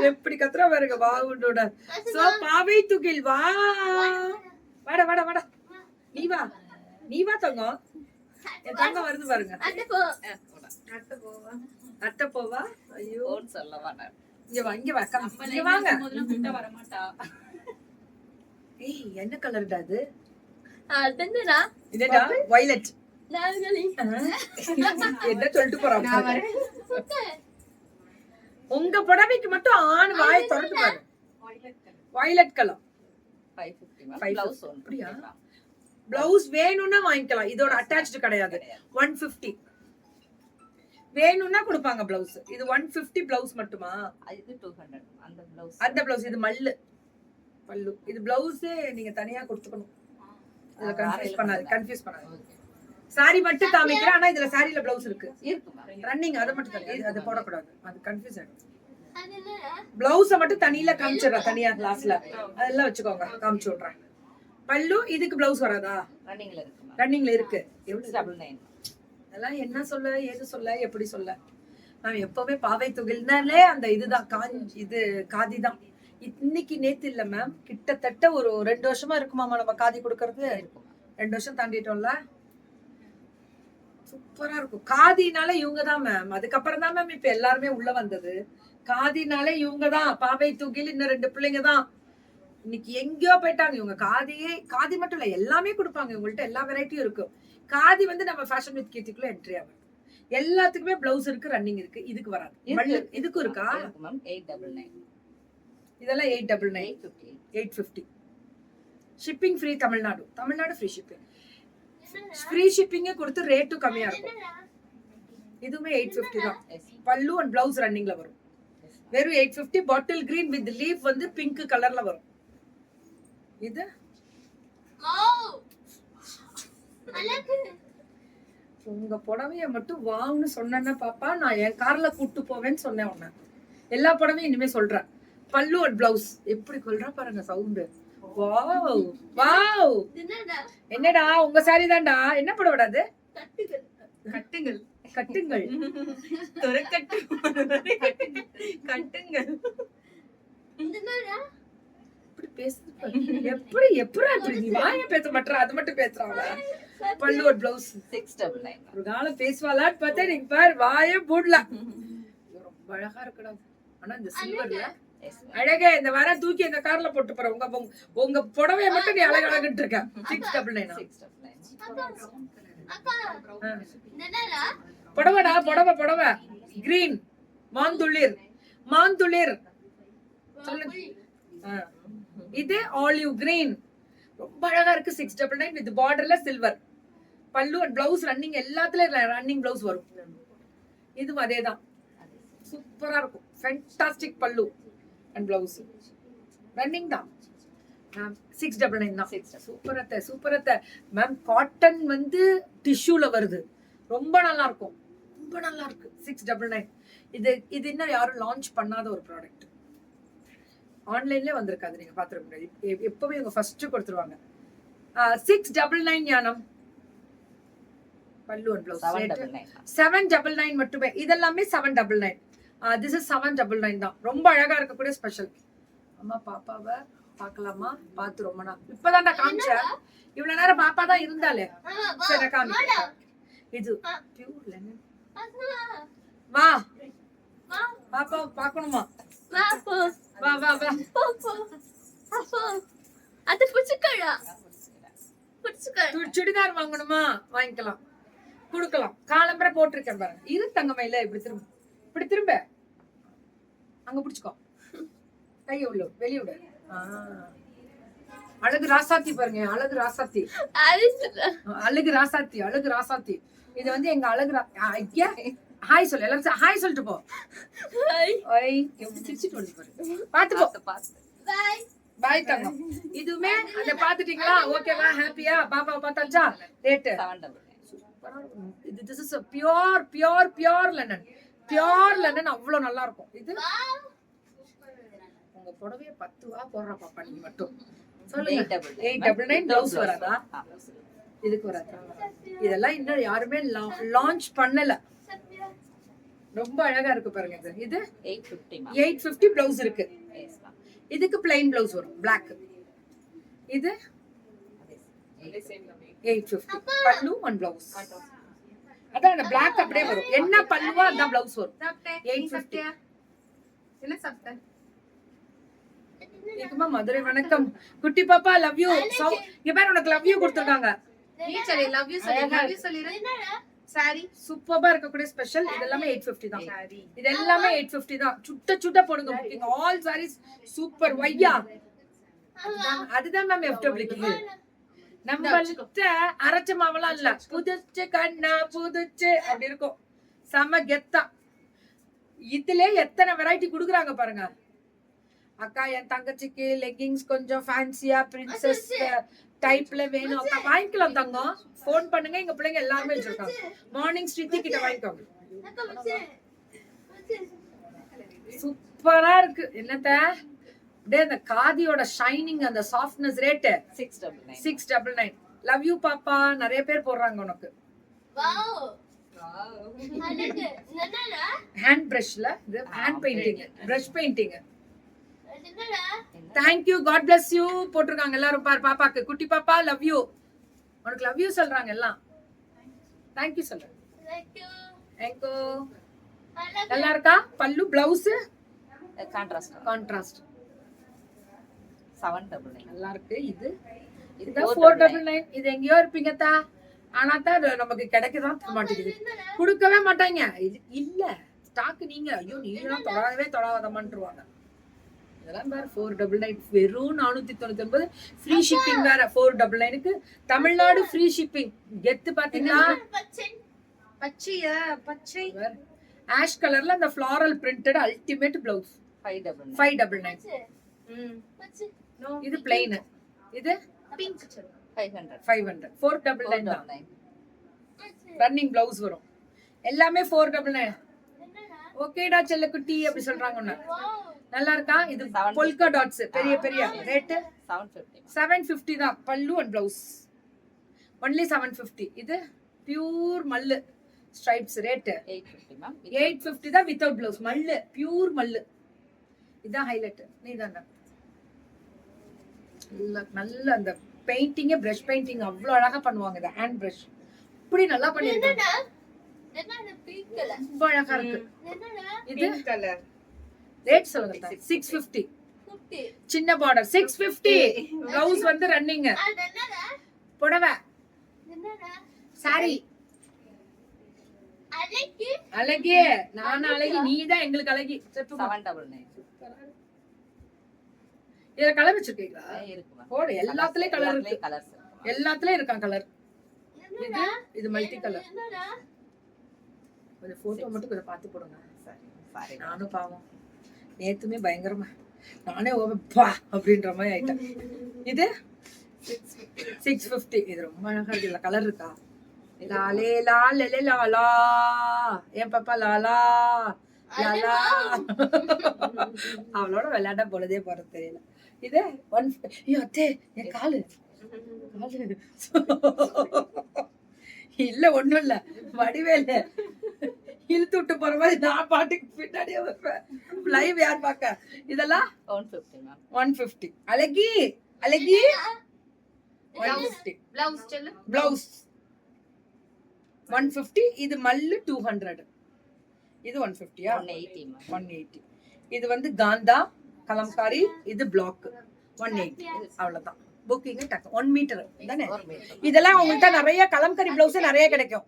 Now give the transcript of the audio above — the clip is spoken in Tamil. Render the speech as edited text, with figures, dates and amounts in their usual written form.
எப்படி கத்துறா பாருங்க வாவுடோட. சோ பாவை துகில் வா. வாடா வாடா வாடா. நீ வா தங்கம். என் தங்கம் வருது பாருங்க. அத்தை போவா. ஐயோ சொல்லவா. இங்க வா இங்க வாங்க. முதல்ல வர மாட்டா. ஏய் என்ன கலர்டா அது? அதுடா. இதடா வயலட். என்ன சொல்லிட்டு போறாங்க? உங்க புடவைக்கு மட்டும் ஆண் வாய் திறந்து பாரு. Violet colour 550. பிளவுஸ் வேணும்னா வாங்கிக்கலாம். இதோட அட்டாச்டு கிடையாது. 150 வேணும்னா கொடுப்பாங்க பிளவுஸ். இது 150 பிளவுஸ் மட்டுமா? இது 200. அந்த பிளவுஸ் இது மல்லு பல்லு. இது பிளவுஸ் நீங்க தனியா கொடுத்துக்கணும். இதுல கன்ஃபியூஸ் பண்ணாது. சாரி மட்டும் காமிக்கிறேன். ஆனா இதுல சாரில பிளவுஸ் இருக்கு. ரன்னிங் அதை மட்டும் தனியா அது போடக்கூடாது. அது கன்ஃபியூஸ் ஆயிடும். பிளவுஸ மட்டும் தனியில காமிச்சிடுறேன். தனியா கிளாஸ்ல அதெல்லாம் வச்சுக்கோங்க. காமிச்சு விடுறேன். பல்லு இதுக்கு பிளவுஸ் வராதா? ரன்னிங்ல இருக்கு. அதெல்லாம் என்ன சொல்ல ஏது சொல்ல எப்படி சொல்ல. நான் எப்பவுமே பாவை துகில்னாலே அந்த இதுதான் இது காதி தான். இன்னைக்கு நேத்து இல்ல மேம், கிட்டத்தட்ட ஒரு 2 வருஷமா இருக்குமாமா நம்ம காதி கொடுக்கறது. 2 வருஷம் தாண்டிட்டோம்ல. சூப்பரா இருக்கும். காதினால இவங்கதான் மேம். அதுக்கப்புறம் தான் மேம் இப்ப எல்லாருமே உள்ள வந்தது. காதினாலே இவங்கதான். பாவை தூக்கில் இன்னும் 2 பிள்ளைங்க தான். இன்னைக்கு எங்கேயோ போயிட்டாங்க இவங்க. காதி மட்டும் இல்ல எல்லாமே கொடுப்பாங்க. இவங்கள்ட்ட எல்லா வெரைட்டியும் இருக்கு. காதி நம்ம ஃபேஷன் வித் கீர்த்திக்குள்ள என்ட்ரி ஆகும். எல்லாத்துக்குமே பிளவுஸ் இருக்கு, ரன்னிங் இருக்கு. இதுக்கு வராது. இதுக்கும் இருக்கா? 899. இதெல்லாம் 899, 850. Shipping free. Tamil Nadu free shipping. Free ஷிப்பிங்கே கொடுத்து ரேட்டும் கம்மியா இருக்கும். இதுவுமே 850 தான். பல்லு அண்ட் பிளவுஸ் ரன்னிங்ல வரும். வெறும் 850. Bottle green with leaf pink கலர்ல வரும். இது உங்க புடவைய மட்டும் வாங்குன்னு சொன்னா பாப்பா, நான் என் கார்ல கூட்டு போவேன்னு சொன்னேன் உன்ன. எல்லா புடவையும் இனிமே சொல்றேன். பல்லு அண்ட் பிளவுஸ் எப்படி கொல்றா பாருங்க சவுண்ட். Wow wow. என்னடா உங்க சாரி தான்டா. என்ன புடவைடா அது? கட்டுங்கள் கட்டுங்கள் கட்டுங்கள். இப்படி பேசுது. எப்படி நீ வாய பேச மாட்டற, அது மட்டும் பேசுறாங்க. பல்லு அண்ட் பிளவுஸ் 699. ஒரு காலம் பேசுவாளான்னு பார்த்தா நீங்க பாரு வாயே போடல. ரொம்ப அழகா இருக்குடா. ஆனா இந்த சில்வர்ல அழகே. இந்த வர தூக்கி இந்த கார்ல போட்டு போற. உங்க புடவைய மட்டும் நீ அழகழகுன்னு இருக்க. 699. புடவைடா புடவை கிரீன் மாந்துளிர் சொல்லுங்க. இது ஆலிவ் கிரீன் ரொம்ப அழகா இருக்கு. 699 வித் பார்டர்ல silver. Pallu and blouse running. எல்லாத்துலயும் ரன்னிங் பிளவுஸ் வரும். இதுவும் அதேதான். சூப்பரா இருக்கும். ஃபேண்டாஸ்டிக் பல்லு அண்ட் பிளவுஸ் ரன்னிங் தான். 699 தான். சூப்பரத்தை மேம். காட்டன் டிஷ்யூல வருது. ரொம்ப நல்லா இருக்கும். ரொம்ப நல்லா இருக்கு. 699. இது இன்னும் யாரும் லான்ச் பண்ணாத ஒரு ப்ராடக்ட். ஆன்லைன்ல வந்திருக்காது. நீங்க பாத்துருக்க முடியாது. எப்பவுமே இவங்க ஃபர்ஸ்ட் கொடுத்துருவாங்க. 699 ஞானம். பல்லு அண்ட் பிளவுஸ் 799 மட்டுமே. இதெல்லாமே 799. திஸ் இஸ் 799 தான். ரொம்ப அழகா இருக்கக்கூடிய ஸ்பெஷல். அம்மா பாப்பாவை பாக்கலாமா? பாத்து ரொம்ப நாள் இப்பதான்டா காமிச்சேன். இவ்வளவு நேரம் பாப்பா தான் இருந்தாலே. சரி காமிக்கிறேன். இது பியூர் லெமன். வா பாப்பா பாக்கணுமா? வா வா வா. அது புடிச்சுக்கடா. சுடிதார் வாங்கணுமா? வாங்கிக்கலாம், குடுக்கலாம். காலம்பரை போட்டிருக்கேன் பாருங்க. இரு தங்கமையில இப்படி திரும்ப அங்க புடிச்சுக்கோ. கைய உள்ள வெளிய விடு. அழகு ராசாத்தி பாருங்க. அழகு ராசாத்தி. இது எங்க அழகு. ஐயா ஹாய் சொல்லு. எல்லாரும் ஹாய் சொல்லிட்டு போ. சிரிச்சிட்டு வந்து பாரு. பாத்து போ. பாய் தங்கம். இதுவுமே அத பாத்துட்டீங்களா? ஓகேவா? ஹாப்பியா? பாப்பாவை பார்த்தாச்சா? ரேட் 799. இது this is pure linen. Pure linen அவ்வளவு நல்லா இருக்கும். இது உங்க புடவைய 10 ரூபா போடுற பாப்பா நீ மட்டும். சொல்லுங்க. 899 பிளவுஸ் வராதா? இதுக்கு வராதா? இதெல்லாம் இன்னும் யாருமே லான்ச் பண்ணல. ரொம்ப அழகா இருக்கு பாருங்க இது. இது 850 மேம். 850 பிளவுஸ் இருக்கு. Yes ma'am. இதுக்கு பிளைன் பிளவுஸ் வரும் black. இது 850 பல்லு ஒன் பிளவுஸ். அதான் அந்த black அப்படியே வரும். என்ன பல்லுவா அதான் பிளவுஸ் வரும். 850. என்ன சாப்பிட்ட? ஏகமா மதுரை வணக்கம். குட்டி பாப்பா லவ் யூ. இங்க பாரு உனக்கு லவ் யூ கொடுத்திருக்காங்க. நீ சொல்லு லவ் யூ சொல்லு. லவ் யூ சொல்லிரு. சாரி சூப்பரா இருக்கக்கூடிய ஸ்பெஷல். இது எல்லாமே 850 தான். சாரி இது எல்லாமே 850 தான். சுட்ட சுட்ட போடுங்க புக்கிங். ஆல் sarees சூப்பர் வையா. அதுதான் மேம் FWக்கு. நம்மள்ட்ட அரைச்ச மாவெல்லாம் இல்ல. புதுச்சு கண்ணா புதுச்சு அப்படி இருக்கும். செம கெத்தா. இதுல எத்தனை வெரைட்டி குடுக்குறாங்க பாருங்க. அக்கா என் தங்கச்சிக்கு லெகிங்ஸ் கொஞ்சம் ஃபேன்சியா பிரின்சஸ் டைப்ல வேணும் அக்கா வாங்கிக்கலாம் தங்கம். ஃபோன் பண்ணுங்க எங்க பிள்ளைங்க எல்லாரும் வச்சிருக்காங்க. மார்னிங் ஸ்ரீதி கிட்ட வாங்கிக்கோங்க. சூப்பரா இருக்கு. என்னத்த அப்படியே அந்த காதியோட ஷைனிங் அந்த சாஃப்ட்னஸ் ரேட் 699. 699. லவ் யூ பாப்பா. நிறைய பேர் போடுறாங்க உனக்கு. வாவ் அழகு என்னடா ஹேண்ட் பிரஷ்ல இது ஹேண்ட் பெயிண்டிங் பிரஷ் பெயிண்டிங். என்னடா Thank you God bless you போட்டுருக்காங்க எல்லாரும் பார் பாப்பாக்கு. குட்டி பாப்பா லவ் யூ. உனக்கு லவ் யூ சொல்றாங்க எல்லாம். Thank you சொல்றேன். தேங்க்யூ எங்கோ அழகு நல்லா இருக்கா? பல்லு பிளவுஸ் கான்ட்ராஸ்ட் கான்ட்ராஸ்ட் 799. நல்லா இருக்கு. இது இது இது 499. இது எங்கேயோ இருப்பீங்க தா. ஆனா தான் நமக்கு கிடைக்கதான் தர மாட்டேங்குது. கொடுக்கவே மாட்டாங்க. இது இல்ல ஸ்டாக் நீங்க ஐயோ நீங்களாம் தொடாதமான்றுவாங்க. இதெல்லாம் பாரு 499 வெறும் 499 ஃப்ரீ ஷிப்பிங் வேற. 499க்கு தமிழ்நாடு ஃப்ரீ ஷிப்பிங். கெத்து பாத்தீங்களா? பச்சை பச்சையா பச்சை ஆஷ் கலர்ல அந்த ஃப்ளாரல் பிரிண்டட் அல்டிமேட் பிளவுஸ் 599. 599. ம் நோ இது பிளைன். இது பிங்க் 500. 500. 499 தான் 499. ரன்னிங் பிளவுஸ் வரும். எல்லாமே 499. என்னடா ஓகேடா செல்லக்குட்டி அப்படி சொல்றாங்க ஒண்ணு. வாவ் நல்லா இருக்கா? இது பொல்கா டாட்ஸ் பெரிய பெரிய ரேட் 750. 750 தான். பல்லு அண்ட் பிளவுஸ் ஒன்லி 750. இது பியூர் மல்லு ஸ்ட்ரைப்ஸ் ரேட் 850 மேம். 850 தான் வித்தவுட் பிளவுஸ். மல்லு பியூர் மல்லு. இதான் ஹைலைட். நீதான்டா நல்ல அந்த பெயிண்டிங் பிரஷ் பெயிண்டிங் அவ்வளவு அழகா பண்ணுவாங்க. இந்த ஹேண்ட் பிரஷ் இப்படி நல்லா பண்ணிருக்காங்க. என்னடா பிங்க் கலர் ரொம்ப அழகா இருக்கு. என்னடா இது பிங்க் கலர் ரேட் சொல்லுங்க. 650 குட்டி சின்ன பார்டர் 650. பிளவுஸ் வந்து ரன்னிங். அது என்னடா புடவை என்னடா சாரி. அழகு அழகே நானும் அழகி நீதான் எங்களுக்கு அழகி. 799. இதுல கலர் வச்சிருக்கீங்களா? இருக்கு மேம். போடு. எல்லாத்துலயும் கலர் இருக்கு. கலர்ஸ். எல்லாத்துலயும் இருக்கான் கலர். இது என்னடா இது மல்டி கலர். என்னடா கொஞ்சம் போட்டோ மட்டும் கொஞ்சம் பார்த்து போடுங்க. சரி சாரி. நானும் பாவம் நேத்துமே பயங்கரமா நானே ஓபா அப்படின்ற மாதிரி ஆயிட்டேன். இது 650. இது ரொம்ப அழகா இருக்கு. இதுல கலர் இருக்கா? லாலே லாலே லாலா என் பாப்பா லாலா லாலா. அவளோட விளையாட பொழுதே போறது தெரியல. இது 1 ஐயோ அத்தே என் காலு காலு இல்ல ஒண்ணும் இல்ல வடிவேலு இழுத்து விட்டு போற மாதிரி நான் பாட்டுக்கு பின்னாடியே வைப்பேன். லைவ் யார் பாக்க? இதெல்லாம் 150 மேம். 150. அழகி அழகி 150. பிளவுஸ் சொல்லு பிளவுஸ் 150. இது மல்லு 200. இது 150யா? 180 மேம். 180. இது வந்து காந்தா கலம்காரி. இது பிளாக் 180. அவ்வளவுதான். புக்கிங் 1 மீட்டர் தானே. ஒரு மீட்டர். இதெல்லாம் உங்கள்கிட்ட நிறைய கலம்கரி பிளவுஸ் நிறைய கிடைக்கும்.